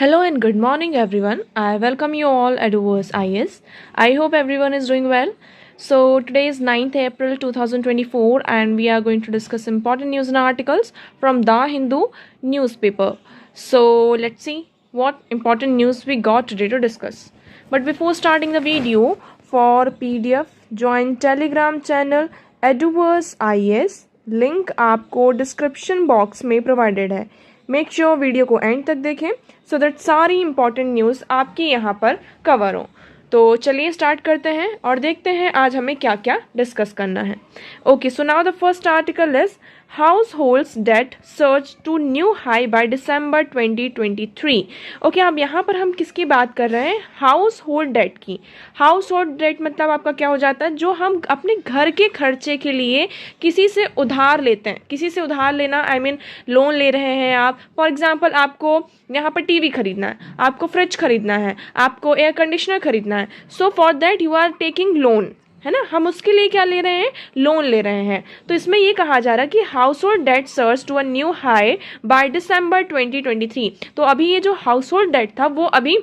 Hello and good morning, everyone. I welcome you all at Overs IS. I hope everyone is doing well. So, today is 9th April 2024, and we are going to discuss important news and articles from The Hindu newspaper. So, let's see what important news we got today to discuss. But before starting the video, for PDF, join Telegram channel Eduvers IS. Link आपको description box में provided है. Make sure video को and तक देखें so that सारी important news आपकी यहाँ पर कवर हो. तो चलिए स्टार्ट करते हैं और देखते हैं आज हमें क्या क्या डिस्कस करना है. Okay, so now the first article is households debt surge to new high by December 2023. Okay, अब यहाँ पर हम किसकी बात कर रहे हैं? हाउस होल्ड डेट की. हाउस होल्ड डेट मतलब आपका क्या हो जाता है? जो हम अपने घर के खर्चे के लिए किसी से उधार लेते हैं. किसी से उधार लेना आई मीन लोन ले रहे हैं आप. फॉर एग्जाम्पल आपको यहाँ पर टीवी खरीदना है, आपको फ्रिज खरीदना है, आपको एयर कंडीशनर खरीदना है. So for that you are taking loan, है ना. हम उसके लिए क्या ले रहे हैं? लोन ले रहे हैं. तो इसमें ये कहा जा रहा है कि household debt surge to a new high by December 2023. तो अभी ये जो हाउस होल्ड डेट था वो अभी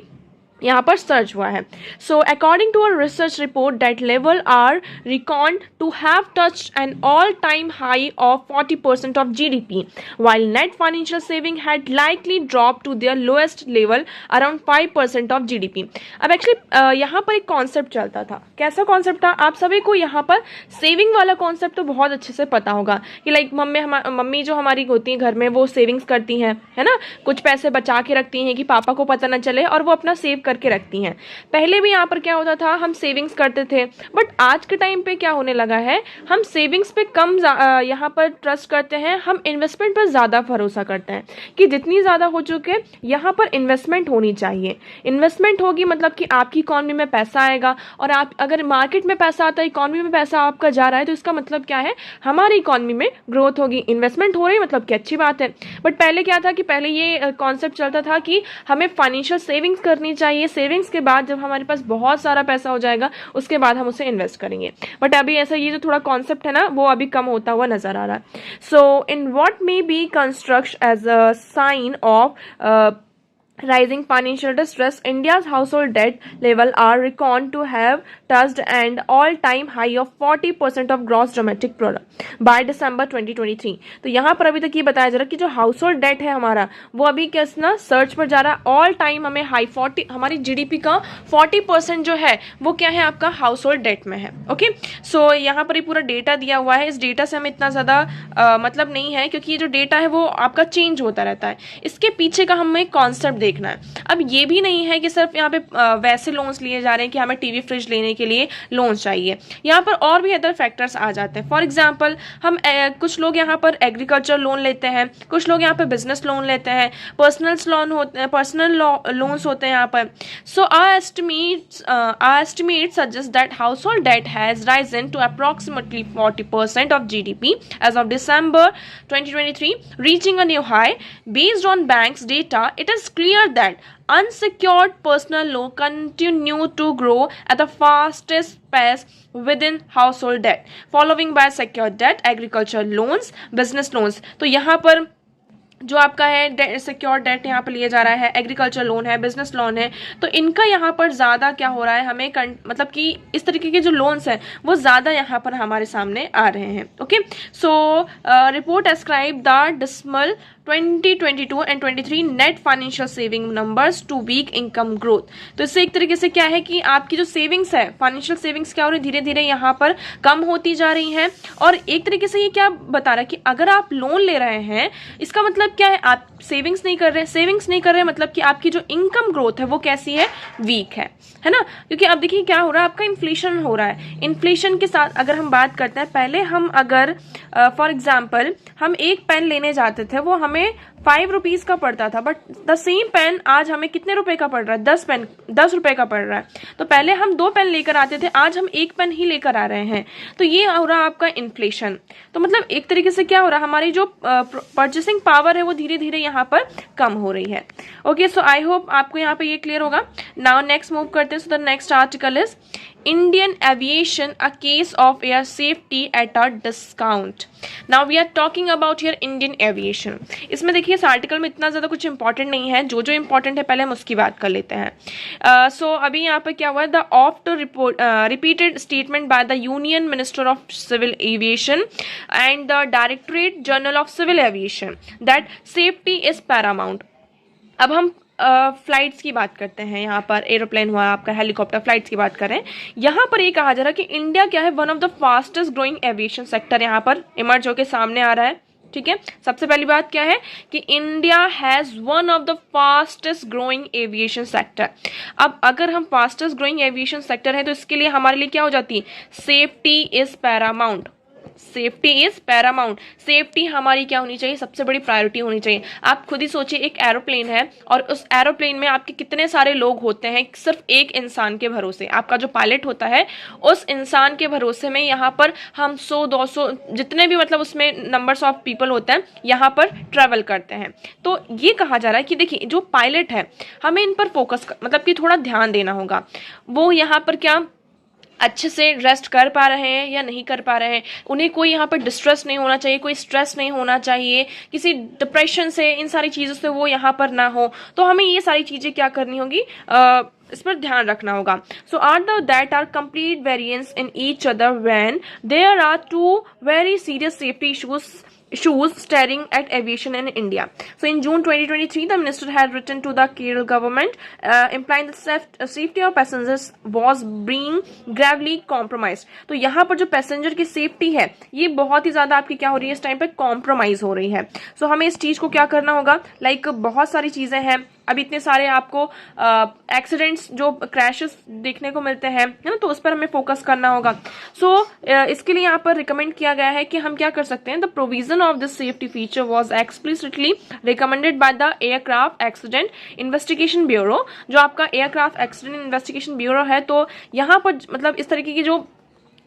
यहाँ पर सर्च हुआ है. So according to a research report that level are record to have touched an all time high of 40% of GDP while net financial saving had likely dropped to their lowest level around 5% of GDP. अब actually यहाँ पर एक concept चलता था. कैसा concept था? आप सभी को यहाँ पर सेविंग वाला कॉन्सेप्ट तो बहुत अच्छे से पता होगा कि लाइक मम्मी जो हमारी होती है घर में वो सेविंग्स करती हैं, है ना. कुछ पैसे बचा के रखती हैं कि पापा को पता ना चले और वो अपना सेव करके रखती हैं. पहले भी यहाँ पर क्या होता था, हम सेविंग्स करते थे. बट आज के टाइम पे क्या होने लगा है, हम सेविंग्स पे कम यहाँ पर ट्रस्ट करते हैं, हम इन्वेस्टमेंट पर ज़्यादा भरोसा करते हैं कि जितनी ज़्यादा हो चुके यहाँ पर इन्वेस्टमेंट होनी चाहिए. इन्वेस्टमेंट होगी मतलब कि आपकी इकॉनमी में पैसा आएगा. और आप अगर मार्केट में पैसा आता है, इकॉनमी में पैसा आपका जा रहा है, तो इसका मतलब क्या है? हमारी इकॉनमी में ग्रोथ होगी. इन्वेस्टमेंट हो रही मतलब कि अच्छी बात है. बट पहले क्या था कि पहले ये कॉन्सेप्ट चलता था कि हमें फाइनेंशियल सेविंग्स करनी चाहिए. सेविंग्स के बाद जब हमारे पास बहुत सारा पैसा हो जाएगा उसके बाद हम उसे इन्वेस्ट करेंगे. बट अभी ऐसा ये जो थोड़ा कॉन्सेप्ट है ना वो अभी कम होता हुआ नजर आ रहा है. So in what may be construct as a sign of rising financial distress, India's household debt level are reckoned to have touched an all-time high of 40% of gross domestic product by December 2023. तो यहाँ पर अभी तक ये बताया जा रहा है कि जो हाउसहोल्ड डेट है हमारा वो अभी कैसे ना सर्च पर जा रहा है. ऑल टाइम हमें हाई 40, हमारी GDP का 40% जो है वो क्या है? आपका हाउसहोल्ड डेट में है. ओके, सो यहाँ पर ये पूरा डेटा दिया हुआ है. इस डेटा से हमें इतना ज़्यादा मतलब नहीं है क्योंकि ये जो डेटा है वो आपका चेंज होता रहता है. इसके पीछे का हमें कॉन्सेप्ट देखना है. अब ये भी नहीं है कि सिर्फ यहाँ पे वैसे लोन्स लिए जा रहे हैं कि हमें टीवी फ्रिज लेने के लिए लोन चाहिए. यहाँ पर और भी अदर फैक्टर्स आ जाते हैं. फॉर एग्जांपल हम कुछ लोग यहाँ पर एग्रीकल्चर लोन लेते हैं, कुछ लोग यहाँ पर बिजनेस लोन लेते हैं, पर्सनल लोन्स होते हैं यहाँ पर. So our estimate suggest that household debt has risen to approximately 40% of GDP as of December 2023, reaching a new high. Based on banks data, it is clear that unsecured personal loan continue to grow at the fastest pace within household debt, following by secured debt, agriculture loans, business loans. तो यहाँ पर जो आपका है secure date यहाँ पर लिया जा रहा है, एग्रीकल्चर लोन है, बिजनेस लोन है, तो इनका यहाँ पर ज़्यादा क्या हो रहा है, हमें मतलब कि इस तरीके के जो लोन्स हैं वो ज़्यादा यहाँ पर हमारे सामने आ रहे हैं. Okay, so report ascribe the dismal 2022 and 23 net financial saving numbers to weak income growth. तो इससे एक तरीके से क्या है कि आपकी जो सेविंग्स है, फाइनेंशियल सेविंग्स क्या हो रही है, धीरे धीरे यहाँ पर कम होती जा रही हैं. और एक तरीके से ये क्या बता रहा है कि अगर आप लोन ले रहे हैं इसका मतलब क्या है? आप सेविंग्स नहीं कर रहे हैं मतलब कि आपकी जो इनकम ग्रोथ है वो कैसी है? वीक है ना. क्योंकि अब देखिए क्या हो रहा है, आपका इन्फ्लेशन हो रहा है. इन्फ्लेशन के साथ अगर हम बात करते हैं, पहले हम अगर फॉर एग्जाम्पल हम एक पेन लेने जाते थे वो हमें 5 रुपीज का पड़ता था, बट द सेम पेन आज हमें कितने रुपए का पड़ रहा है? 10 रुपए का पड़ रहा है. तो पहले हम 2 पेन लेकर आते थे, आज हम 1 पेन ही लेकर आ रहे हैं. तो ये हो रहा है आपका इन्फ्लेशन. तो मतलब एक तरीके से क्या हो रहा है, हमारी जो परचेसिंग पावर है वो धीरे धीरे यहाँ पर कम हो रही है. ओके, सो आई होप आपको यहाँ पे ये क्लियर होगा. नाउ नेक्स्ट मूव करते हैं. So the next article is Indian aviation, a case of air safety at a discount. Now we are talking about here Indian aviation. इसमें देखिए इस आर्टिकल में इतना ज़्यादा कुछ इंपॉर्टेंट नहीं है, जो जो इंपॉर्टेंट है पहले हम उसकी बात कर लेते हैं। सो अभी यहाँ पर क्या हुआ है, the oft repeated statement by the union minister of civil aviation and the directorate general of civil aviation that safety is paramount. अब हम फ्लाइट्स की बात करते हैं, यहाँ पर एरोप्लेन हुआ आपका, हेलीकॉप्टर फ्लाइट्स की बात करें। यहाँ पर ये कहा जा रहा है कि इंडिया क्या है, one of the fastest growing aviation sector यहाँ पर इमर्ज होकर सामने आ रहा है। ठीक है, सबसे पहली बात क्या है कि India has one of the fastest growing aviation sector. अब अगर हम फास्टेस्ट ग्रोइंग एविएशन सेक्टर है तो इसके लिए हमारे लिए क्या हो जाती है, safety is Paramount. Safety is Paramount, safety हमारी क्या होनी चाहिए, सबसे बड़ी प्रायोरिटी होनी चाहिए। आप खुद ही सोचिए, एक एरोप्लेन है और उस एरोप्लेन में आपके कितने सारे लोग होते हैं, सिर्फ एक इंसान के भरोसे, आपका जो पायलट होता है उस इंसान के भरोसे में यहाँ पर हम 100-200 जितने भी मतलब उसमें नंबर्स ऑफ पीपल होते हैं यहाँ पर ट्रेवल करते हैं। तो ये कहा जा रहा है कि देखिए जो पायलट है हमें इन पर फोकस मतलब कि थोड़ा ध्यान देना होगा, वो यहाँ पर क्या अच्छे से रेस्ट कर पा रहे हैं या नहीं कर पा रहे हैं, उन्हें कोई यहाँ पर डिस्ट्रेस नहीं होना चाहिए, कोई स्ट्रेस नहीं होना चाहिए, किसी डिप्रेशन से, इन सारी चीज़ों से वो यहाँ पर ना हो। तो हमें ये सारी चीज़ें क्या करनी होगी, इस पर ध्यान रखना होगा। So are that are complete variance in each other when there are two very serious safety issues staring at aviation in India. So in June 2023, the minister had written to the Kerala government implying that safety of passengers was being gravely compromised. तो यहाँ पर जो passenger की safety है ये बहुत ही ज़्यादा आपकी क्या हो रही है, इस टाइम पे कॉम्प्रोमाइज हो रही है। सो हमें इस चीज़ को क्या करना होगा, लाइक बहुत सारी चीज़ें हैं, अब इतने सारे आपको एक्सीडेंट्स जो क्रैशेस देखने को मिलते हैं, है ना, तो उस पर हमें फोकस करना होगा। सो इसके लिए यहाँ पर रिकमेंड किया गया है कि हम क्या कर सकते हैं, the provision of this safety feature was explicitly recommended by the aircraft accident investigation bureau. जो आपका एयरक्राफ्ट एक्सीडेंट इन्वेस्टिगेशन ब्यूरो है, तो यहाँ पर मतलब इस तरीके की जो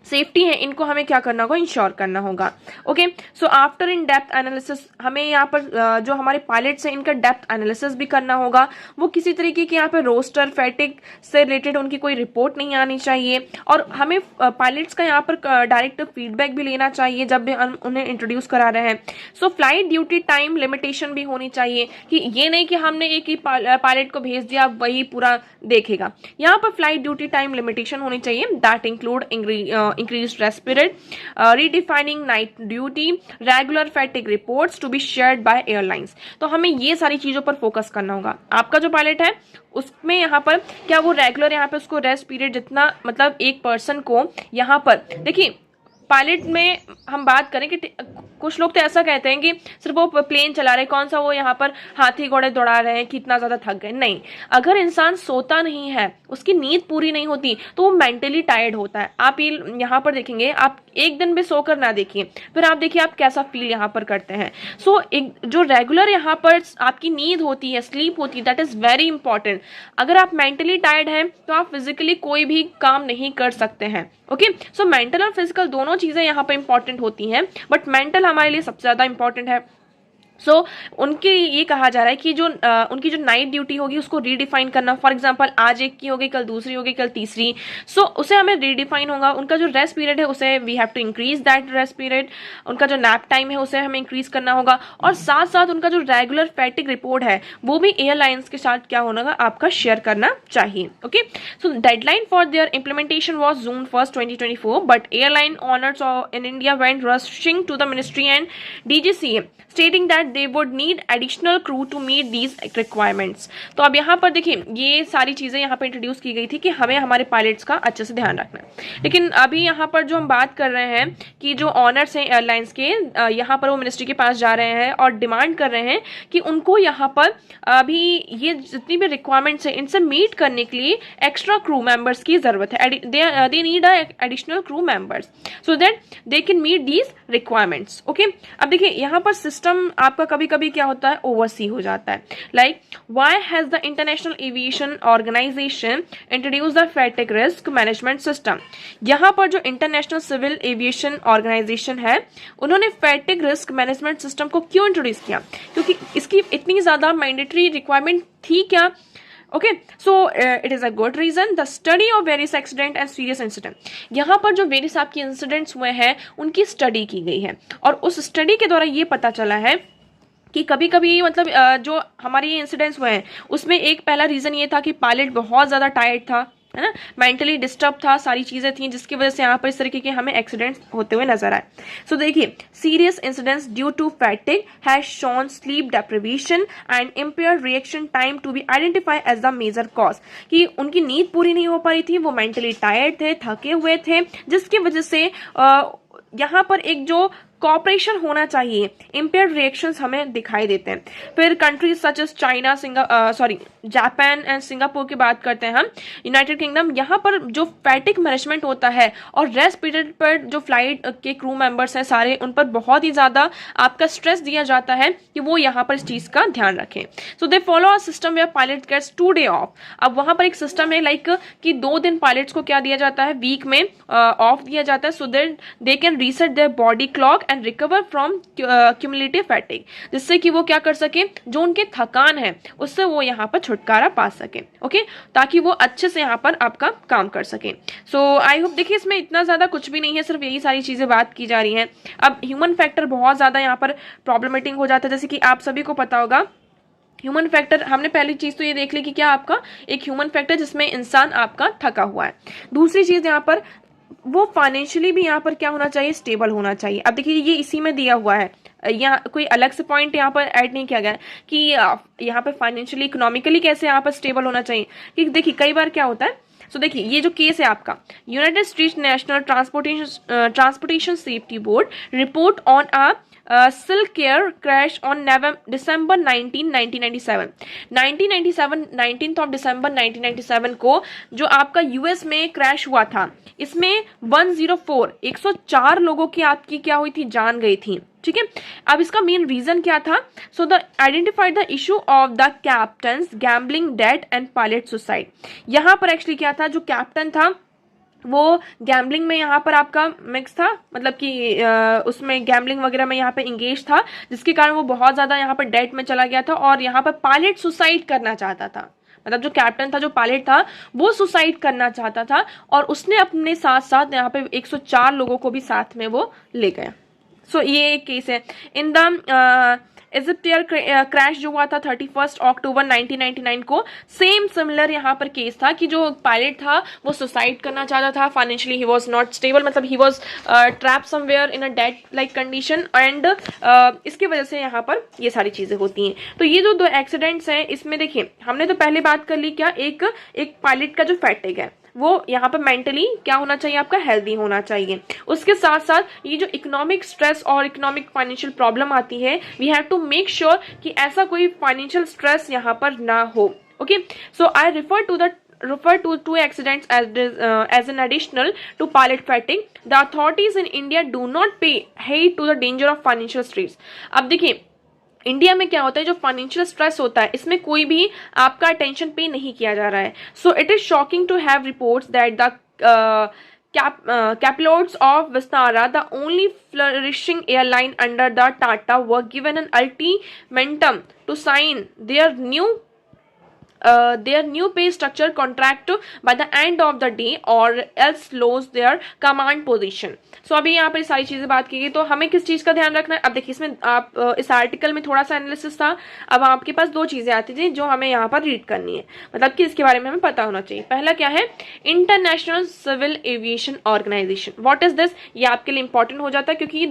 सेफ्टी है इनको हमें क्या करना होगा, इंश्योर करना होगा। Okay, so after in depth analysis, हमें यहाँ पर जो हमारे पायलट्स हैं इनका डेप्थ एनालिसिस भी करना होगा। वो किसी तरीके की यहाँ पर रोस्टर फैटिक से रिलेटेड उनकी कोई रिपोर्ट नहीं आनी चाहिए, और हमें पायलट्स का यहाँ पर डायरेक्ट फीडबैक भी लेना चाहिए जब भी हम उन्हें इंट्रोड्यूस करा रहे हैं। सो फ्लाइट ड्यूटी टाइम लिमिटेशन भी होनी चाहिए, कि ये नहीं कि हमने एक ही पायलट को भेज दिया वही पूरा देखेगा। यहाँ पर फ्लाइट ड्यूटी टाइम लिमिटेशन होनी चाहिए, that include increased rest period, redefining night duty, regular fatigue reports to be shared by airlines। तो हमें ये सारी चीजों पर फोकस करना होगा। आपका जो पायलट है उसमें यहाँ पर क्या वो रेगुलर यहाँ पे उसको रेस्ट पीरियड जितना मतलब एक पर्सन को यहाँ पर देखिए, पायलट में हम बात करें कि कुछ लोग तो ऐसा कहते हैं कि सिर्फ वो प्लेन चला रहे, कौन सा वो यहाँ पर हाथी घोड़े दौड़ा रहे हैं कि इतना ज़्यादा थक गए, नहीं। अगर इंसान सोता नहीं है, उसकी नींद पूरी नहीं होती, तो वो मेंटली टायर्ड होता है। आप ये यहाँ पर देखेंगे, आप एक दिन भी सोकर ना देखिए, फिर आप देखिए आप कैसा फील यहाँ पर करते हैं। सो एक जो रेगुलर यहाँ पर आपकी नींद होती है, स्लीप होती है, दैट इज़ वेरी इंपॉर्टेंट। अगर आप मेंटली टायर्ड हैं तो आप फिजिकली कोई भी काम नहीं कर सकते हैं। ओके, सो मेंटल और फिजिकल दोनों चीज़ें यहाँ पर इंपॉर्टेंट होती हैं, बट मेंटल हमारे लिए सबसे ज़्यादा इंपॉर्टेंट है। सो उनके ये कहा जा रहा है कि जो उनकी जो नाइट ड्यूटी होगी उसको रीडिफाइन करना। फॉर एग्जांपल आज एक की होगी, कल दूसरी होगी, कल तीसरी, सो उसे हमें रीडिफाइन होगा। उनका जो रेस्ट पीरियड है उसे we have to increase that rest period. उनका जो नैप टाइम है उसे हमें इंक्रीज करना होगा, और साथ साथ उनका जो रेगुलर फैटिक रिपोर्ट है वो भी एयरलाइंस के साथ क्या होना आपका शेयर करना चाहिए। Okay, so deadline for their implementation was June 1st 2024, but airline owners in India went rushing to the ministry and DGCA stating that they would need additional crew to meet these requirements। तो अब यहाँ पर देखिए ये सारी चीज़ें यहाँ पर इंट्रोड्यूस की गई थी कि हमें हमारे पायलट्स का अच्छे से ध्यान रखना है। लेकिन अभी यहाँ पर जो हम बात कर रहे हैं कि जो ऑनर्स हैं एयरलाइंस के, यहाँ पर वो मिनिस्ट्री के पास जा रहे हैं और डिमांड कर रहे हैं कि उनको यहाँ पर अभी ये जितनी भी रिक्वायरमेंट्स हैं इनसे मीट करने के लिए एक्स्ट्रा क्रू मेंबर्स की ज़रूरत है। They need additional crew members so that they can meet these requirements. Okay, अब देखिए यहाँ पर सिस्टम आपका कभी कभी क्या होता है, ओवरसी हो जाता है। Like why has the international aviation organization introduce the fatigue risk management system. यहाँ पर जो इंटरनेशनल सिविल एविएशन ऑर्गेनाइजेशन है उन्होंने फैटिक रिस्क मैनेजमेंट सिस्टम को क्यों इंट्रोड्यूस किया, क्योंकि इसकी इतनी ज्यादा मैंडेटरी रिक्वायरमेंट थी क्या। Okay, so it is a good reason. The study of various accident and serious incident, यहाँ पर जो वेरियस आपके इंसिडेंट्स हुए हैं उनकी स्टडी की गई है, और उस स्टडी के द्वारा ये पता चला है कि कभी कभी मतलब जो हमारे ये इंसिडेंट्स हुए हैं उसमें एक पहला रीज़न ये था कि पायलट बहुत ज़्यादा टायर्ड था, है ना, मेंटली डिस्टर्ब था, सारी चीज़ें थी जिसकी वजह से यहाँ पर इस तरीके के हमें एक्सीडेंट्स होते हुए नजर आए। सो देखिए, serious incidents due to fatigue has shown sleep deprivation and impaired reaction time to be identify as the major cause, कि उनकी नींद पूरी नहीं हो पा रही थी, वो मेंटली टायर्ड थे, थके हुए थे, जिसकी वजह से यहाँ पर एक जो कॉपरेशन होना चाहिए, इम्पेयर्ड रिएक्शंस हमें दिखाई देते हैं। फिर countries such as China, Japan and Singapore की बात करते हैं हम, यूनाइटेड किंगडम, यहाँ पर जो फैटिक मैनेजमेंट होता है और रेस्ट पीरियड पर जो फ्लाइट के क्रू मेंबर्स हैं सारे, उन पर बहुत ही ज़्यादा आपका स्ट्रेस दिया जाता है कि वो यहाँ पर इस चीज़ का ध्यान रखें। So they follow a system where pilot gets 2 day off. अब वहाँ पर एक सिस्टम है लाइक कि 2 दिन पायलट्स को क्या दिया जाता है, वीक में ऑफ दिया जाता है, सो that they can reset their body clock and recover from cumulative fatigue, जिससे कि वो क्या कर सके, जो उनके थकान है उससे वो यहाँ पर छुटकारा पा सके, ओके, ताकि वो अच्छे से यहाँ पर आपका काम कर सके। सो आई होप, देखिए इसमें इतना ज़्यादा कुछ भी नहीं है, सिर्फ यही सारी चीज़ें बात की जा रही हैं। अब ह्यूमन फैक्टर बहुत ज़्यादा यहाँ पर प्रॉब्लमेटिक हो जाता है, जैसे कि आप सभी को पता होगा ह्यूमन फैक्टर, हमने पहली चीज तो ये देख ली कि क्या आपका एक ह्यूमन फैक्टर जिसमें इंसान आपका थका हुआ है। दूसरी चीज यहाँ पर वो फाइनेंशियली भी यहाँ पर क्या होना चाहिए, स्टेबल होना चाहिए। अब देखिए ये इसी में दिया हुआ है, यहाँ कोई अलग से पॉइंट यहाँ पर ऐड नहीं किया गया है कि यहाँ पर फाइनेंशियली इकोनॉमिकली कैसे यहाँ पर स्टेबल होना चाहिए। कि देखिए कई बार क्या होता है, सो देखिए ये जो केस है आपका, United states national transportation safety board report on a silk air crash on December 19, 1997। 1997 of December 1997 को जो आपका यूएस में क्रैश हुआ था, इसमें 104 लोगों की आपकी क्या हुई थी, जान गई थी, ठीक है। अब इसका मेन रीजन क्या था, so the identified the issue of the captain's gambling debt and pilot suicide. यहाँ पर एक्चुअली क्या था, जो कैप्टन था वो गैम्बलिंग में यहाँ पर आपका मिक्स था, मतलब कि उसमें गैम्बलिंग वगैरह में यहाँ पे इंगेज था, जिसके कारण वो बहुत ज़्यादा यहाँ पर डेट में चला गया था और यहाँ पर पायलट सुसाइड करना चाहता था। मतलब जो कैप्टन था, जो पायलट था, वो सुसाइड करना चाहता था और उसने अपने साथ साथ यहाँ पे 104 लोगों को भी साथ में वो ले गया। सो ये एक केस है। In the Egypt air crash जो हुआ था 31 अक्टूबर 1999 को, सेम सिमिलर यहाँ पर केस था कि जो पायलट था वो सुसाइड करना चाहता था, financially he was not stable, मतलब he was trap somewhere in a death like condition and इसकी वजह से यहाँ पर ये सारी चीज़ें होती हैं। तो ये जो 2 एक्सीडेंट्स हैं, इसमें देखिए हमने तो पहले बात कर ली क्या, एक पायलट का जो फैटिग है वो यहाँ पर मेंटली क्या होना चाहिए, आपका हेल्दी होना चाहिए। उसके साथ साथ ये जो इकोनॉमिक स्ट्रेस और इकोनॉमिक फाइनेंशियल प्रॉब्लम आती है, we have to make sure कि ऐसा कोई फाइनेंशियल स्ट्रेस यहाँ पर ना हो, okay. So I refer to 2 accidents as an additional to pilot fatigue. The authorities in India do not pay heed to the danger of financial stress. अब देखिए India में क्या होता है, जो फाइनेंशियल स्ट्रेस होता है इसमें कोई भी आपका अटेंशन पे नहीं किया जा रहा है। So it is shocking to have reports that the pilots of Vistara, the only flourishing airline under the Tata, were given an ultimatum to sign their new pay structure contract by the end of the day or else lose their command position. सो अभी यहाँ पर सारी चीजें बात की गई, तो हमें किस चीज का ध्यान रखना है। अब देखिए इसमें आप इस आर्टिकल में थोड़ा सा एनालिसिस था, अब आपके पास 2 चीजें आती थी जो हमें यहाँ पर रीड करनी है, मतलब कि इसके बारे में हमें पता होना चाहिए। पहला क्या है, international civil aviation organization, what is this. ये आपके लिए इंपॉर्टेंट हो जाता है क्योंकि ये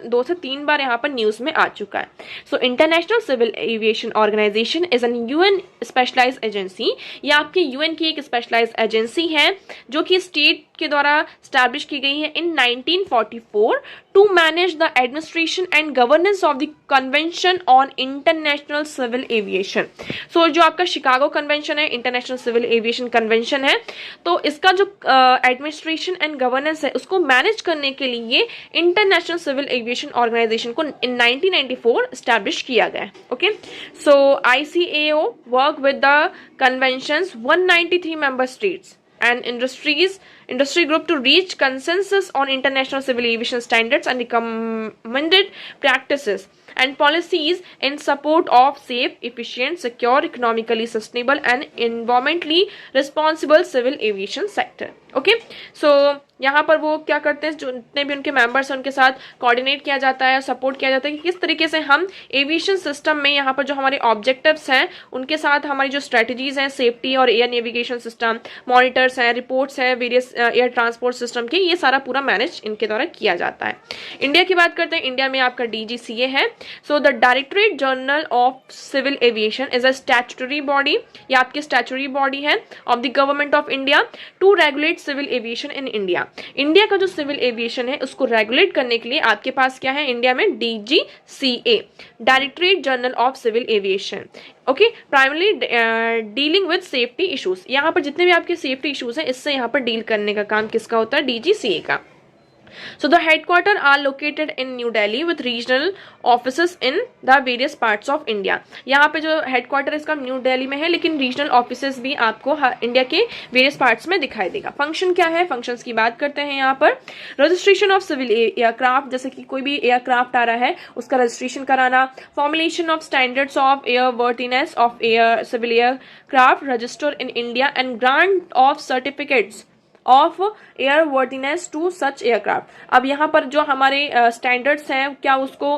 2 से 3 बार यहाँ पर न्यूज में आ चुका है। So international civil aviation organisation is an UN specialised agency. ये आपकी यूएन की एक स्पेशलाइज्ड एजेंसी है जो कि स्टेट के द्वारा स्टैब्लिश की गई है in 1944 to manage the administration and governance of the convention on international civil aviation. So जो आपका शिकागो कन्वेंशन है, इंटरनेशनल सिविल एविएशन कन्वेंशन है, तो इसका जो एडमिनिस्ट्रेशन एंड गवर्नेंस है उसको मैनेज करने के लिए इंटरनेशनल सिविल एविएशन ऑर्गेनाइजेशन को इन 1994 स्टैब्लिश किया गया है, okay. So ICAO work with the conventions 193 member states and industry group to reach consensus on international civil aviation standards and recommended practices and policies in support of safe, efficient, secure, economically sustainable and environmentally responsible civil aviation sector. Okay, so यहाँ पर वो क्या करते हैं, जो जितने भी उनके मेंबर्स हैं उनके साथ कोऑर्डिनेट किया जाता है, सपोर्ट किया जाता है कि किस तरीके से हम एविएशन सिस्टम में यहाँ पर जो हमारे ऑब्जेक्टिव्स हैं उनके साथ हमारी जो स्ट्रेटजीज हैं सेफ्टी और एयर नेविगेशन सिस्टम, मॉनिटर्स हैं, रिपोर्ट्स हैं वेरियस एयर ट्रांसपोर्ट सिस्टम के, ये सारा पूरा मैनेज इनके द्वारा किया जाता है। इंडिया की बात करते हैं, इंडिया में आपका DGCA है। So the directorate general of civil aviation is a statutory body, ये आपकी स्टैट्यूटरी बॉडी है of the government of India to regulate civil aviation in India. India का जो सिविल एविएशन है उसको रेगुलेट करने के लिए आपके पास क्या है इंडिया में, DGCA, directorate general of civil aviation. Okay, primarily dealing with safety issues, यहाँ पर जितने भी आपके सेफ्टी इश्यूज हैं इससे यहाँ पर डील करने का काम किसका होता है, DGCA का। So the headquarters are located in New Delhi with regional offices in the various parts of India. यहाँ पे जो हेडक्वार्टर इसका न्यू दिल्ली में है लेकिन रीजनल ऑफिसेस भी आपको इंडिया के वेरियस पार्ट्स में दिखाई देगा। फंक्शन क्या है, फंक्शंस की बात करते हैं यहाँ पर। रजिस्ट्रेशन ऑफ सिविल एयरक्राफ्ट, जैसे कि कोई भी एयरक्राफ्ट आ रहा है उसका रजिस्ट्रेशन कराना, formulation of standards of airworthiness of air civil aircraft registered in India and grant of certificates of airworthiness to such aircraft. अब यहाँ पर जो हमारे स्टैंडर्ड्स हैं क्या उसको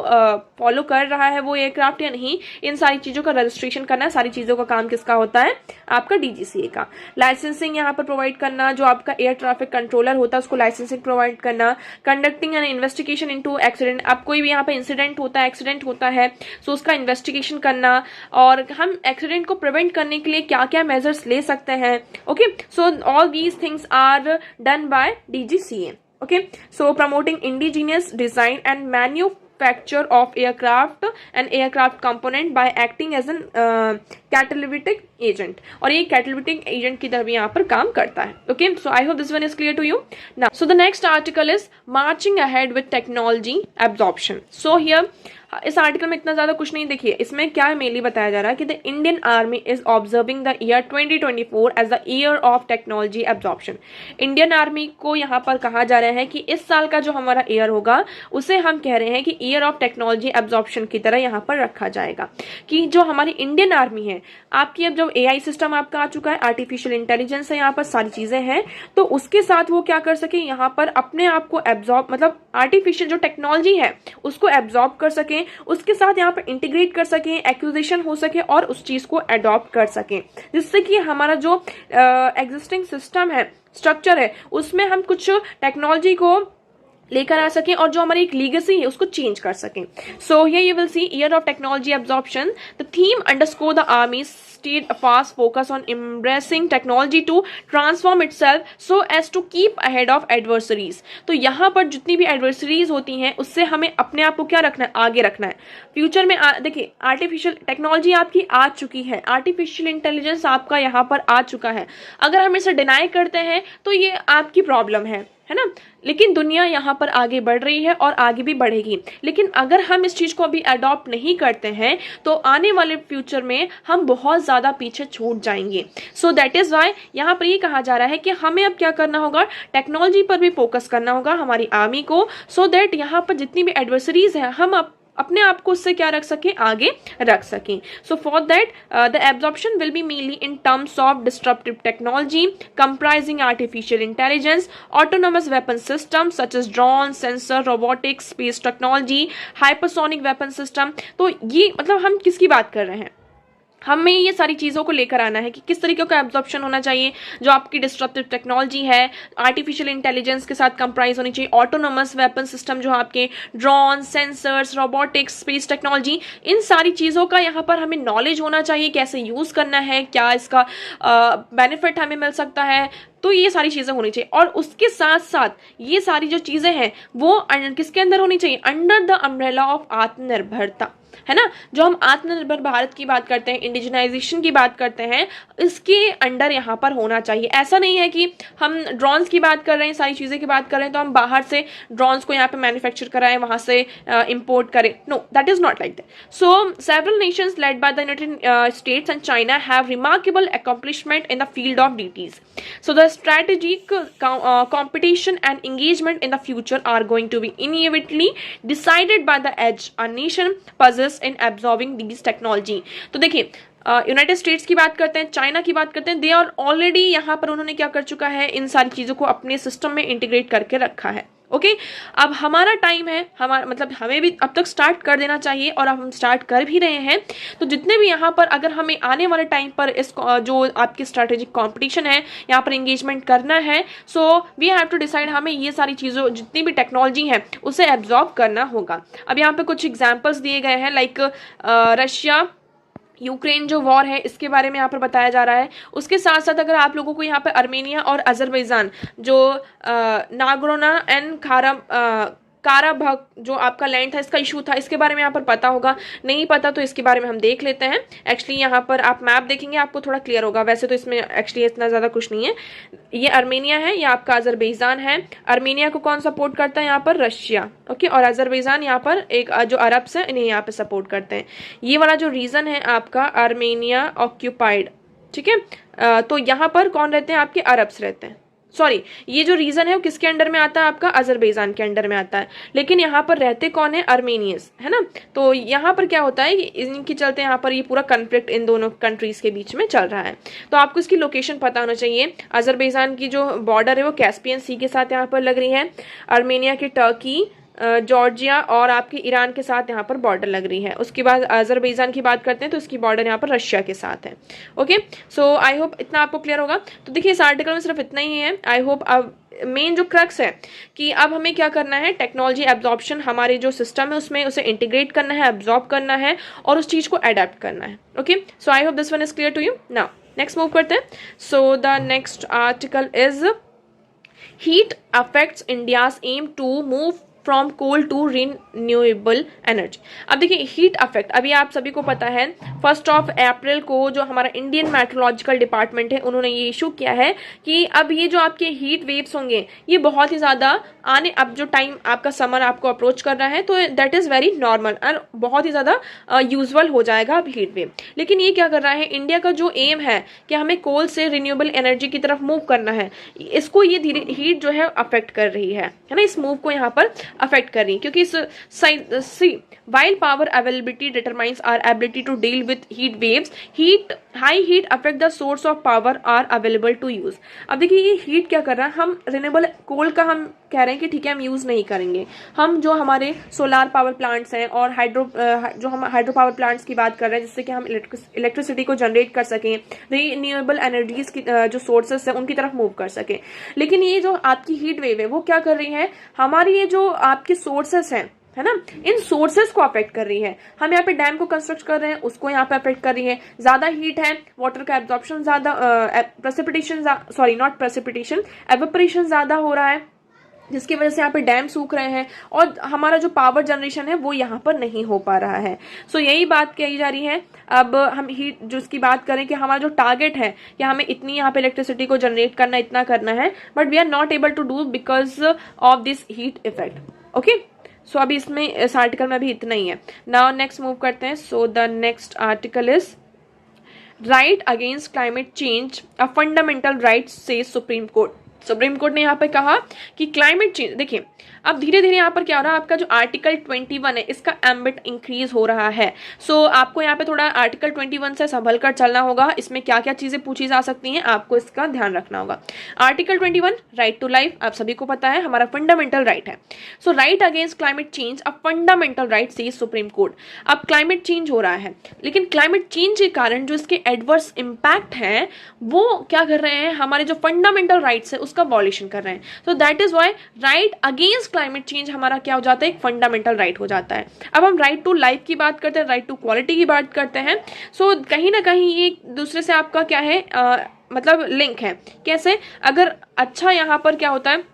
फॉलो कर रहा है वो एयरक्राफ्ट या नहीं, इन सारी चीजों का रजिस्ट्रेशन करना, सारी चीजों का काम किसका होता है, आपका DGCA का। लाइसेंसिंग यहाँ पर प्रोवाइड करना, जो आपका एयर ट्रैफिक कंट्रोलर होता है उसको लाइसेंसिंग प्रोवाइड करना, conducting an investigation into accident, अब कोई भी यहाँ पे इंसिडेंट होता है, एक्सीडेंट होता है सो उसका इन्वेस्टिगेशन करना और हम एक्सीडेंट को प्रिवेंट करने के लिए क्या क्या मेजर्स ले सकते हैं। Okay, so all these things are done by DGCA. Okay, so promoting indigenous design and manufacture of aircraft and aircraft component by acting as an catalytic agent, और ये catalytic agent की तरह भी यहाँ पर काम करता है। Okay, so I hope this one is clear to you now. So the next article is marching ahead with technology absorption. So here इस आर्टिकल में इतना ज्यादा कुछ नहीं, देखिए इसमें क्या मेनली बताया जा रहा है कि the Indian army is observing the year 2024 as the year of technology absorption. Indian army को यहाँ पर कहा जा रहा है कि इस साल का जो हमारा ईयर होगा उसे हम कह रहे हैं कि ईयर ऑफ टेक्नोलॉजी एब्जॉर्प्शन की तरह यहाँ पर रखा जाएगा, कि जो हमारी इंडियन आर्मी है आपकी, अब जो AI सिस्टम आपका आ चुका है, आर्टिफिशियल इंटेलिजेंस है, यहाँ पर सारी चीजें हैं, तो उसके साथ वो क्या कर सके, यहाँ पर अपने आप को एब्जॉर्ब, मतलब आर्टिफिशियल जो टेक्नोलॉजी है उसको एब्जॉर्ब कर सके, उसके साथ यहाँ पर इंटीग्रेट कर सके, एक्विजिशन हो सके और उस चीज को अडॉप्ट कर सके, जिससे कि हमारा जो एग्जिस्टिंग सिस्टम है, स्ट्रक्चर है, उसमें हम कुछ टेक्नोलॉजी को लेकर आ सकें और जो हमारी एक लीगेसी है उसको चेंज कर सकें। So here you will see year of technology absorption, the theme underscore the army stayed a fast focus on embracing technology to transform itself so as to keep ahead of adversaries। तो यहाँ पर जितनी भी adversaries होती हैं उससे हमें अपने आप को क्या रखना है, आगे रखना है। फ्यूचर में देखिए आर्टिफिशियल टेक्नोलॉजी आपकी आ चुकी है, आर्टिफिशियल इंटेलिजेंस आपका यहाँ पर आ चुका है, अगर हम इसे डिनाई करते हैं तो ये आपकी प्रॉब्लम है ना, लेकिन दुनिया यहाँ पर आगे बढ़ रही है और आगे भी बढ़ेगी, लेकिन अगर हम इस चीज को अभी अडॉप्ट नहीं करते हैं तो आने वाले फ्यूचर में हम बहुत ज्यादा पीछे छूट जाएंगे। सो दैट इज वाई यहाँ पर ये कहा जा रहा है कि हमें अब क्या करना होगा, टेक्नोलॉजी पर भी फोकस करना होगा हमारी आर्मी को, सो दैट यहाँ पर जितनी भी एडवर्सरीज है हम अपने आप को उससे क्या रख सकें, आगे रख सकें। So for that the absorption will be mainly in terms of disruptive technology comprising artificial intelligence, autonomous weapon system such as drone, sensor, robotics, space technology, hypersonic weapon system. तो ये मतलब हम किसकी बात कर रहे हैं, हमें ये सारी चीज़ों को लेकर आना है कि किस तरीके का एब्जॉर्प्शन होना चाहिए, जो आपकी डिस्ट्रप्टिव टेक्नोलॉजी है, आर्टिफिशियल इंटेलिजेंस के साथ कंप्राइज होनी चाहिए, ऑटोनोमस वेपन सिस्टम जो आपके drone, sensors, robotics, space technology, इन सारी चीज़ों का यहाँ पर हमें नॉलेज होना चाहिए, कैसे यूज़ करना है, क्या इसका बेनिफिट हमें मिल सकता है, तो ये सारी चीजें होनी चाहिए। और उसके साथ साथ ये सारी जो चीजें हैं वो किसके अंदर होनी चाहिए, अंडर द अम्ब्रेला ऑफ आत्मनिर्भरता, है ना, जो हम आत्मनिर्भर भारत की बात करते हैं, इंडिजिनाइजेशन की बात करते हैं, इसके अंडर यहाँ पर होना चाहिए। ऐसा नहीं है कि हम ड्रोन्स की बात कर रहे हैं, सारी चीजें की बात कर रहे हैं तो हम बाहर से ड्रोन्स को यहाँ पे मैन्युफैक्चर कराएं, वहां से इंपोर्ट करें, no, that is not like that. So several nations led by the United States and China have remarkable accomplishment in the field of DTs. So the strategic competition and engagement in the future are going to be inevitably decided by the edge a nation possesses in absorbing these technology. तो देखिए United states की बात करते हैं, China की बात करते हैं, दे आर ऑलरेडी यहाँ पर उन्होंने क्या कर चुका है, इन सारी चीज़ों को अपने सिस्टम में इंटीग्रेट करके रखा है। ओके अब हमारा टाइम है, हमारा मतलब हमें भी अब तक स्टार्ट कर देना चाहिए और अब हम स्टार्ट कर भी रहे हैं। तो जितने भी यहाँ पर अगर हमें आने वाले टाइम पर इस जो आपकी स्ट्रैटेजिक कंपटीशन है यहाँ पर एंगेजमेंट करना है, so we have to decide हमें ये सारी चीज़ों जितनी भी टेक्नोलॉजी है उसे एब्जॉर्ब करना होगा। अब यहाँ पे कुछ एग्जाम्पल्स दिए गए हैं, लाइक रशिया यूक्रेन जो वॉर है इसके बारे में यहाँ पर बताया जा रहा है। उसके साथ साथ अगर आप लोगों को यहाँ पर अर्मेनिया और अजरबैजान जो नागोर्नो एंड काराबाख जो आपका लैंड था इसका इशू था, इसके बारे में यहाँ पर पता होगा, नहीं पता तो इसके बारे में हम देख लेते हैं। एक्चुअली यहाँ पर आप मैप देखेंगे आपको थोड़ा क्लियर होगा, वैसे तो इसमें एक्चुअली इतना ज़्यादा कुछ नहीं है। ये अर्मेनिया है, ये आपका अजरबैजान है। अर्मेनिया को कौन सपोर्ट करता है यहाँ पर, रशिया। ओके और अजरबैजान यहाँ पर एक जो अरब्स है इन्हें यहाँ पर सपोर्ट करते हैं। ये वाला जो रीजन है आपका अर्मेनिया ऑक्यूपाइड, ठीक है, तो यहाँ पर कौन रहते हैं, आपके अरब्स रहते हैं। सॉरी ये जो रीजन है वो किसके अंडर में आता है, आपका अजरबैजान के अंडर में आता है, लेकिन यहाँ पर रहते कौन है, अर्मेनियंस, है ना। तो यहाँ पर क्या होता है कि इनके चलते यहाँ पर ये पूरा कन्फ्लिक्ट इन दोनों कंट्रीज के बीच में चल रहा है। तो आपको इसकी लोकेशन पता होना चाहिए। अजरबैजान की जो बॉर्डर है वो कैस्पियन सी के साथ यहाँ पर लग रही है, अर्मेनिया की टर्की, जॉर्जिया और आपके ईरान के साथ यहाँ पर बॉर्डर लग रही है। उसके बाद अजरबैजान की बात करते हैं तो इसकी बॉर्डर यहाँ पर रशिया के साथ है। ओके सो आई होप इतना आपको क्लियर होगा। तो देखिए इस आर्टिकल में सिर्फ इतना ही है। आई होप अब मेन जो क्रक्स है कि अब हमें क्या करना है, टेक्नोलॉजी एब्जॉर्प्शन हमारे जो सिस्टम है उसमें उसे इंटीग्रेट करना है, एब्जॉर्ब करना है और उस चीज़ को अडेप्ट करना है। Okay so I hope this one is clear to you. Now next move करते हैं। So the next article is heat affects India's aim to move from coal to renewable energy. अब देखिए हीट अफेक्ट, अभी आप सभी को पता है 1 अप्रैल को जो हमारा इंडियन मेट्रोलॉजिकल डिपार्टमेंट है उन्होंने ये इशू किया है कि अब ये जो आपके हीट वेव्स होंगे ये बहुत ही ज़्यादा आने, अब जो टाइम आपका समर आपको अप्रोच कर रहा है तो दैट इज़ वेरी नॉर्मल और बहुत ही ज़्यादा यूजुअल हो जाएगा अब हीट वेव। लेकिन ये क्या कर रहा है, इंडिया का जो एम है कि हमें कोल से रिन्यूएबल एनर्जी की तरफ मूव करना है, इसको ये धीरे हीट जो है अफेक्ट कर रही है ना, इस मूव को यहाँ पर अफेक्ट कर रही है। क्योंकि सी while power availability determines our ability to deal with heat waves, high heat affect the source of power are available to use। अब देखिए ये हीट क्या कर रहा है, हम रिन्यूएबल कोल का हम कह रहे हैं कि ठीक है हम यूज़ नहीं करेंगे, हम जो हमारे सोलार पावर प्लांट्स हैं और जो हम हाइड्रो पावर प्लांट्स की बात कर रहे हैं जिससे कि हम इलेक्ट्रिसिटी को जनरेट कर सकें, रिन्यूएबल एनर्जीज की जो सोर्सेस है उनकी तरफ मूव कर सकें। लेकिन ये जो आपकी हीट वेव है वो क्या कर रही है, हमारी ये जो आपके सोर्सेस हैं है ना, इन सोर्सेस को अफेक्ट कर रही है। हम यहाँ पे डैम को कंस्ट्रक्ट कर रहे हैं उसको यहाँ पे अफेक्ट कर रही है। ज्यादा हीट है, वाटर का एब्जॉर्प्शन ज्यादा, एवेपोरेशन ज्यादा हो रहा है जिसकी वजह से यहाँ पे डैम सूख रहे हैं और हमारा जो पावर जनरेशन है वो यहाँ पर नहीं हो पा रहा है। सो यही बात कही जा रही है। अब हम हीट जो इसकी बात करें कि हमारा जो टारगेट है कि हमें इतनी यहाँ पे इलेक्ट्रिसिटी को जनरेट करना, इतना करना है, but we are not able to do because of this heat effect. Okay so अभी इसमें इस आर्टिकल में भी इतना ही है। नाउ नेक्स्ट मूव करते हैं। So the next article is right against climate change a fundamental right से सुप्रीम कोर्ट। सुप्रीम कोर्ट ने यहाँ पे कहा कि क्लाइमेट चेंज, देखिए अब धीरे धीरे यहाँ पर क्या हो रहा है, आपका जो आर्टिकल 21 है इसका एम्बिट इंक्रीज हो रहा है। सो आपको यहाँ पे थोड़ा आर्टिकल 21 से संभल कर चलना होगा। इसमें क्या क्या चीजें पूछी जा सकती हैं आपको इसका ध्यान रखना होगा। आर्टिकल 21 राइट टू लाइफ, आप सभी को पता है हमारा फंडामेंटल राइट है। So right against climate change a fundamental right से सुप्रीम कोर्ट। अब क्लाइमेट चेंज हो रहा है लेकिन क्लाइमेट चेंज के कारण जो इसके एडवर्स इम्पैक्ट है वो क्या कर रहे हैं, हमारे जो फंडामेंटल राइट्स है उसका वॉल्यूशन कर रहे हैं। So that is why fight against climate change हमारा क्या हो जाता है, एक फंडामेंटल राइट हो जाता है। अब हम राइट टू लाइफ की बात करते हैं, राइट टू क्वालिटी की बात करते हैं। सो कहीं ना कहीं ये दूसरे से आपका क्या है, मतलब लिंक है। कैसे, अगर अच्छा यहाँ पर क्या होता है,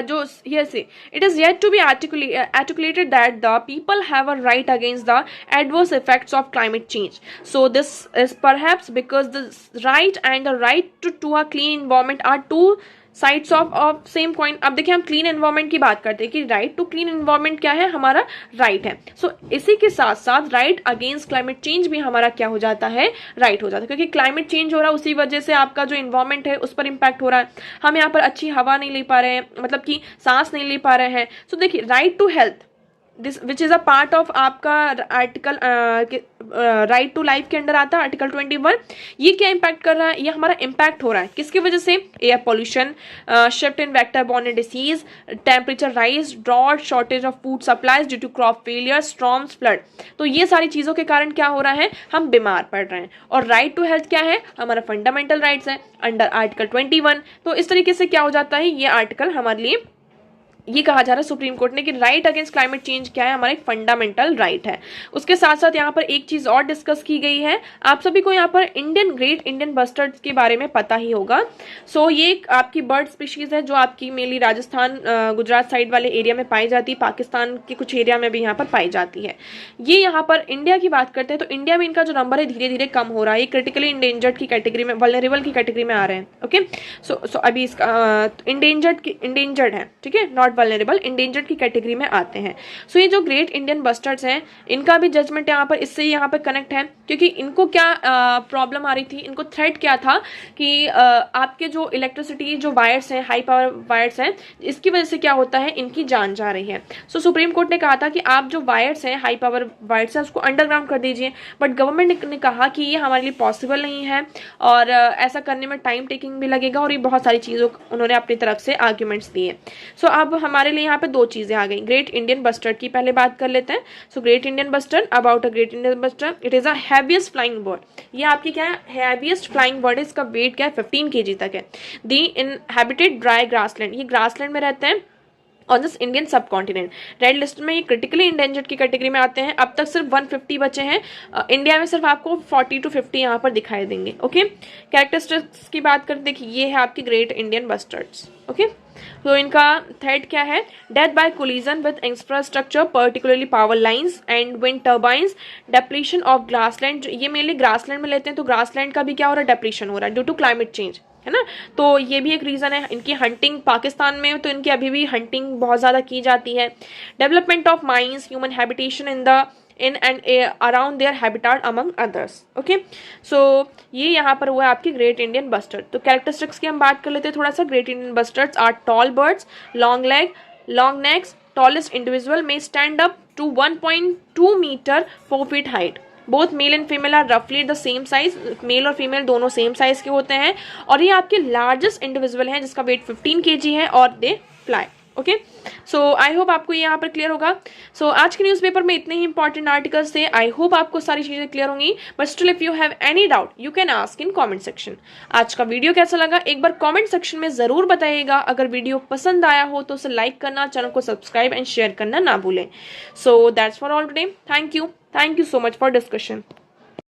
जो here say it is yet to be articulated that the people have a right against the adverse effects of climate change. So this is perhaps because the right and the right to a clean environment are two sides of same coin. अब देखिए हम clean environment की बात करते हैं कि right to clean environment क्या है, हमारा राइट है। सो इसी के साथ साथ राइट अगेंस्ट क्लाइमेट चेंज भी हमारा क्या हो जाता है, राइट हो जाता है। क्योंकि क्लाइमेट चेंज हो रहा है उसी वजह से आपका जो एनवायरनमेंट है उस पर इंपैक्ट हो रहा है। हम यहाँ पर अच्छी हवा नहीं ले पा रहे हैं, मतलब कि सांस नहीं ले पा रहे हैं। सो देखिए right to health, this which is a part of आपका आर्टिकल राइट टू लाइफ के अंडर आता है आर्टिकल 21। ये क्या इम्पैक्ट कर रहा है, ये हमारा इम्पैक्ट हो रहा है किसकी वजह से, air pollution, shift in vector borne disease, temperature rise, drought, shortage of food supplies due to crop failure, storms, flood. तो ये सारी चीजों के कारण क्या हो रहा है, हम बीमार पड़ रहे हैं। और राइट टू हेल्थ क्या है, हमारा फंडामेंटल राइट्स है अंडर आर्टिकल 21। तो इस तरीके से क्या हो जाता है, ये आर्टिकल हमारे लिए ये कहा जा रहा है सुप्रीम कोर्ट ने कि राइट अगेंस्ट क्लाइमेट चेंज क्या है, हमारा एक फंडामेंटल राइट है। उसके साथ साथ यहाँ पर एक चीज और डिस्कस की गई है, आप सभी को यहाँ पर ग्रेट इंडियन बस्टर्ड के बारे में पता ही होगा। सो ये एक आपकी बर्ड स्पीशीज है जो आपकी मेनली राजस्थान गुजरात साइड वाले एरिया में पाई जाती है, पाकिस्तान के कुछ एरिया में भी यहाँ पर पाई जाती है। ये यहाँ पर इंडिया की बात करते हैं तो इंडिया में इनका जो नंबर है धीरे धीरे कम हो रहा है, ये क्रिटिकली इंडेंजर्ड की कैटेगरी में, वल्नरेबल की कैटेगरी में आ रहे हैं। ओके, सो अभी इसका इंडेंजर्ड है, ठीक है, नॉट वल्नरेबल, इंडेंजर्ड की कैटेगरी में आते हैं। सो ये जो ग्रेट इंडियन बस्टर्ड्स हैं इनका भी जजमेंट यहाँ पर इससे यहाँ पर कनेक्ट है, क्योंकि इनको क्या प्रॉब्लम आ रही थी, इनको थ्रेट क्या था कि आपके जो इलेक्ट्रिसिटी जो वायर्स हैं, हाई पावर वायर्स हैं, इसकी वजह से क्या होता है, इनकी जान जा रही है। सो सुप्रीम कोर्ट ने कहा था कि आप जो वायर्स हैं, हाई पावर वायर्स हैं, उसको अंडरग्राउंड कर दीजिए, बट गवर्नमेंट ने कहा कि ये हमारे लिए पॉसिबल नहीं है और ऐसा करने में टाइम टेकिंग भी लगेगा, और ये बहुत सारी चीज़ों उन्होंने अपनी तरफ से आर्ग्यूमेंट्स दिए। सो अब हमारे लिए यहाँ पे दो चीजें आ गई, ग्रेट इंडियन बस्टर्ड की पहले बात कर लेते हैं। So great Indian bustard, about a great Indian bustard, it is a heaviest flying bird. ये आपकी क्या है, हैवीएस्ट फ्लाइंग बर्ड है, इसका वेट क्या है 15 kg तक है। दी इनहैबिटेड ड्राई ग्रासलैंड, ये ग्रासलैंड में रहते हैं ऑन दिस इंडियन सब कॉन्टिनेंट। रेड लिस्ट में ये क्रिटिकली इंडेंजर्ड की कैटेगरी में आते हैं। अब तक सिर्फ 150 बचे हैं, इंडिया में सिर्फ आपको 40 to 50 यहाँ पर दिखाई देंगे। ओके, कैरेक्टरिस्टिक्स की बात करते देखिए, ये है आपकी ग्रेट इंडियन बस्टर्ड्स। ओके, तो इनका थ्रेट क्या है, death by collision with infrastructure particularly power lines and wind turbines, depletion of grassland, ये मेनली ग्रासलैंड में लेते हैं, तो ग्रासलैंड का भी क्या हो रहा है, डेप्लीशन हो रहा है ड्यू टू क्लाइमेट चेंज, है ना। तो ये भी एक रीजन है। इनकी हंटिंग पाकिस्तान में तो इनकी अभी भी हंटिंग बहुत ज्यादा की जाती है। Development of mines, human habitation in and around their habitat among others. Okay, so ये यहाँ पर हुआ है आपकी ग्रेट इंडियन बस्टर्ड। तो कैरेक्टरिस्टिक्स की हम बात कर लेते हैं थोड़ा सा। Great Indian bustards are tall birds, long leg, long necks, tallest individual may stand up to 1.2 meter 4 feet height. Both male and female are रफली द सेम साइज, मेल और फीमेल दोनों सेम साइज के होते हैं, और ये आपके largest individual हैं जिसका वेट 15 kg है और they fly. Okay, so I hope आपको ये यहाँ पर क्लियर होगा। सो आज के न्यूज़पेपर में इतने ही इंपॉर्टेंट आर्टिकल्स थे, आई होप आपको सारी चीज़ें क्लियर होंगी, but still if you have any doubt you can ask in comment section. आज का वीडियो कैसा लगा एक बार कमेंट सेक्शन में ज़रूर बताइएगा। अगर वीडियो पसंद आया हो तो उसे लाइक करना, चैनल को सब्सक्राइब एंड शेयर करना ना भूलें। So that's for all today, thank you so much for discussion.